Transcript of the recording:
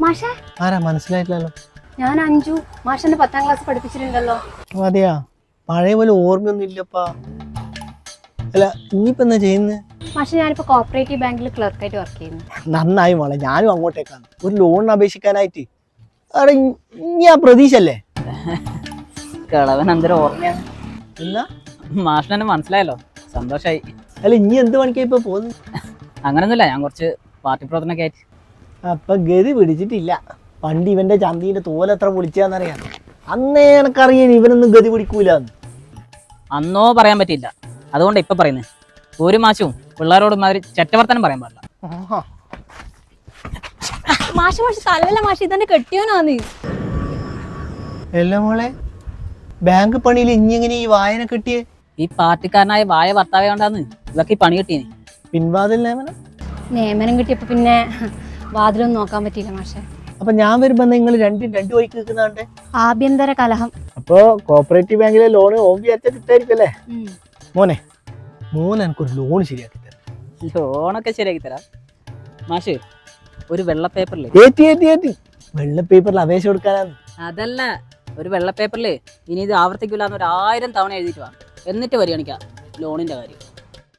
മാഷേ ആരാ മനസ്സിലായിട്ടില്ലല്ലോ. ഞാൻ അഞ്ജു. മാഷന്റെ 10ാം ക്ലാസ് പഠിപ്പിച്ചിട്ടുണ്ടല്ലോ. അതെയാ, പഴയ പോലെ ഓർമ്മയൊന്നും ഇല്ലപ്പാ. അല്ല ഇനിയിപ്പോ എന്താ ചെയ്യുന്നത്? മാഷെ ഞാനിപ്പോ കോപ്പറേറ്റീവ് ബാങ്കിൽ ക്ലർക്കായിട്ട് വർക്ക് ചെയ്യുന്നു. നന്നായി മോളെ, ഞാനും അങ്ങോട്ടേക്കാണ് ഒരു ലോണിന് അപേക്ഷിക്കാനായിട്ട്. അവിടെ ഞാൻ പ്രതീക്ഷല്ലേ കളവൻ എന്തൊരു ഓർമ്മയാണ്. എന്നാ മാഷിനെ മനസ്സിലായല്ലോ, സന്തോഷായി. അല്ല ഇനി എന്ത് പണിക്കാ ഇപ്പൊ പോകുന്നു? അങ്ങനൊന്നുമില്ല, ഞാൻ കുറച്ച് പാർട്ടി പ്രവർത്തനമൊക്കെ ആയിട്ട്. അപ്പൊ ഗതി പിടിച്ചിട്ടില്ല. പണ്ട് ഇവന്റെ ചന്തീന്റെ തോലെത്ര പൊളിച്ചാന്നറിയാം. അന്നേ എനക്കറിയാൻ ഇവനൊന്നും ഗതി പിടിക്കൂലെന്ന്. അന്നോ പറയാൻ പറ്റില്ല, അതുകൊണ്ട് ഇപ്പൊ പറയുന്നത്. ഒരു മാസവും പിള്ളേരോട് മാതിരി ചെറ്റവർത്തനം പറയാൻ പാടില്ല. മാഷ തല്ലല്ല മാഷ, ഇതെന്നെ കെട്ടിയോനാന്ന്. അല്ല മോളെ, ബാങ്ക് പണിയിൽ ഇനി എങ്ങനെ ഈ വായന കിട്ടിയേ? ഈ പാർട്ടിക്കാരനായ വായ ഭർത്താവേ കൊണ്ടാന്ന് ഇതൊക്കെ ഈ പണി കിട്ടീന്. പിൻവാതിൽ നിയമനം? നിയമനം കിട്ടിയപ്പോ പിന്നെ വാതിലൊന്നും നോക്കാൻ പറ്റിയില്ല മാഷെ. അപ്പൊ ഞാൻ വരുമ്പോ നിങ്ങൾ രണ്ടു വഴിക്ക് നിൽക്കുന്നാണ്ട്. ആഭ്യന്തര കലഹം. അപ്പൊ കോപ്പറേറ്റീവ് ബാങ്കിലെ ലോണ് ഓം വിചാരിച്ച കിട്ടായിരിക്കും അല്ലേ? മോനെ എനിക്കൊരു ലോൺ ശരിയാക്കി തരാം. ലോണൊക്കെ ശരിയാക്കി തരാം മാഷ്. ഒരു വെള്ള പേപ്പറിൽ വെള്ള പേപ്പറിൽ അപേക്ഷ കൊടുക്കാനാണ്. അതല്ല, ഒരു വെള്ള പേപ്പറിൽ ഇനി ഇത് ആവർത്തിക്കില്ല എന്ന് 1000 തവണ എഴുതിയിട്ട് വാ, എന്നിട്ട് വരികയാണിക്കാം ലോണിന്റെ കാര്യം.